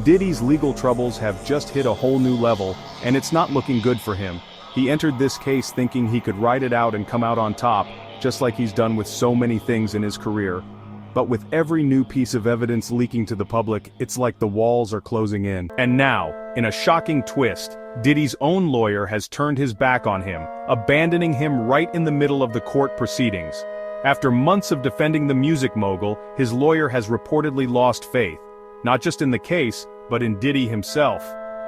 Diddy's legal troubles have just hit a whole new level, and it's not looking good for him. He entered this case thinking he could ride it out and come out on top, just like he's done with so many things in his career. But with every new piece of evidence leaking to the public, it's like the walls are closing in. And now, in a shocking twist, Diddy's own lawyer has turned his back on him, abandoning him right in the middle of the court proceedings. After months of defending the music mogul, his lawyer has reportedly lost faith. Not just in the case, but in Diddy himself.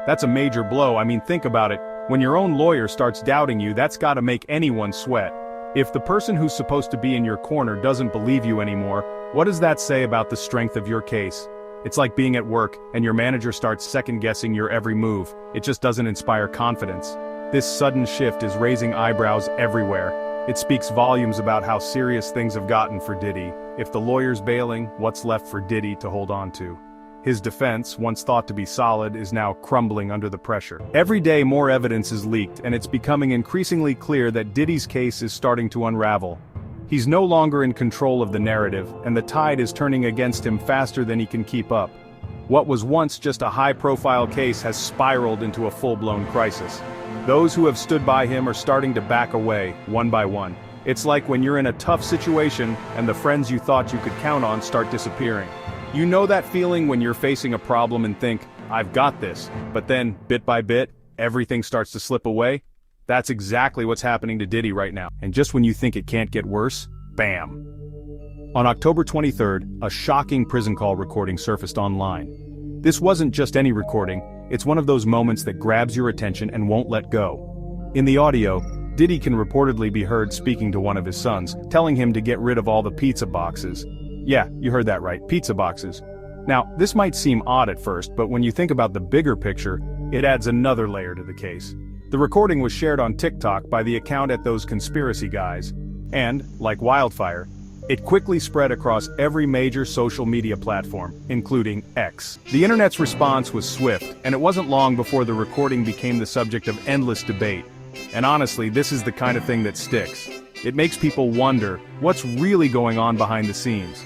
That's a major blow. I mean, think about it. When your own lawyer starts doubting you, that's gotta make anyone sweat. If the person who's supposed to be in your corner doesn't believe you anymore, what does that say about the strength of your case? It's like being at work, and your manager starts second-guessing your every move. It just doesn't inspire confidence. This sudden shift is raising eyebrows everywhere. It speaks volumes about how serious things have gotten for Diddy. If the lawyer's bailing, what's left for Diddy to hold on to? His defense, once thought to be solid, is now crumbling under the pressure. Every day more evidence is leaked, and it's becoming increasingly clear that Diddy's case is starting to unravel. He's no longer in control of the narrative, and the tide is turning against him faster than he can keep up. What was once just a high-profile case has spiraled into a full-blown crisis. Those who have stood by him are starting to back away, one by one. It's like when you're in a tough situation, and the friends you thought you could count on start disappearing. You know that feeling when you're facing a problem and think, I've got this, but then, bit by bit, everything starts to slip away? That's exactly what's happening to Diddy right now. And just when you think it can't get worse, bam. On October 23rd, a shocking prison call recording surfaced online. This wasn't just any recording, it's one of those moments that grabs your attention and won't let go. In the audio, Diddy can reportedly be heard speaking to one of his sons, telling him to get rid of all the pizza boxes. Yeah, you heard that right, pizza boxes. Now, this might seem odd at first, but when you think about the bigger picture, it adds another layer to the case. The recording was shared on TikTok by the account at Those Conspiracy Guys, and, like wildfire, it quickly spread across every major social media platform, including X. The internet's response was swift, and it wasn't long before the recording became the subject of endless debate. And honestly, this is the kind of thing that sticks. It makes people wonder, what's really going on behind the scenes?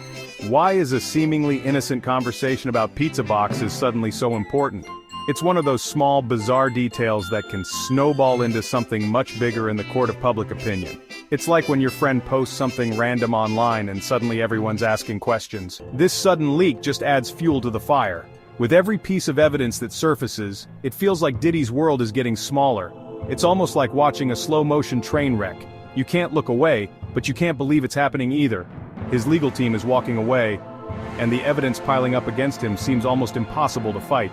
Why is a seemingly innocent conversation about pizza boxes suddenly so important? It's one of those small, bizarre details that can snowball into something much bigger in the court of public opinion. It's like when your friend posts something random online and suddenly everyone's asking questions. This sudden leak just adds fuel to the fire. With every piece of evidence that surfaces, it feels like Diddy's world is getting smaller. It's almost like watching a slow-motion train wreck. You can't look away, but you can't believe it's happening either. His legal team is walking away, and the evidence piling up against him seems almost impossible to fight.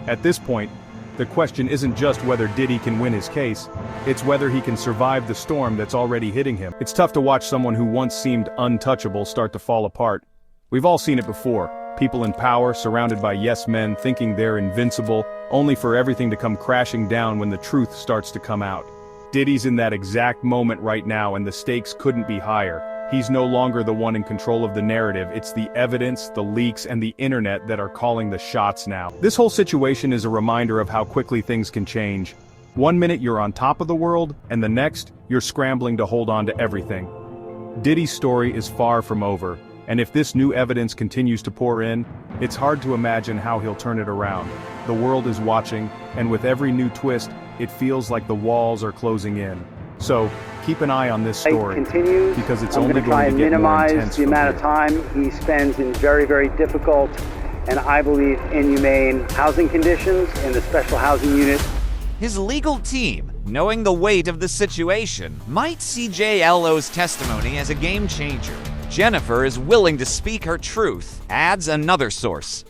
At this point, the question isn't just whether Diddy can win his case, it's whether he can survive the storm that's already hitting him. It's tough to watch someone who once seemed untouchable start to fall apart. We've all seen it before, people in power surrounded by yes men thinking they're invincible, only for everything to come crashing down when the truth starts to come out. Diddy's in that exact moment right now, and the stakes couldn't be higher. He's no longer the one in control of the narrative, it's the evidence, the leaks, and the internet that are calling the shots now. This whole situation is a reminder of how quickly things can change. One minute you're on top of the world, and the next, you're scrambling to hold on to everything. Diddy's story is far from over, and if this new evidence continues to pour in, it's hard to imagine how he'll turn it around. The world is watching, and with every new twist, it feels like the walls are closing in. So, keep an eye on this story, because it's only going to get more intense. The amount of time he spends in very, very difficult and I believe inhumane housing conditions in the special housing unit. His legal team, knowing the weight of the situation, might see JLO's testimony as a game changer. Jennifer is willing to speak her truth, adds another source.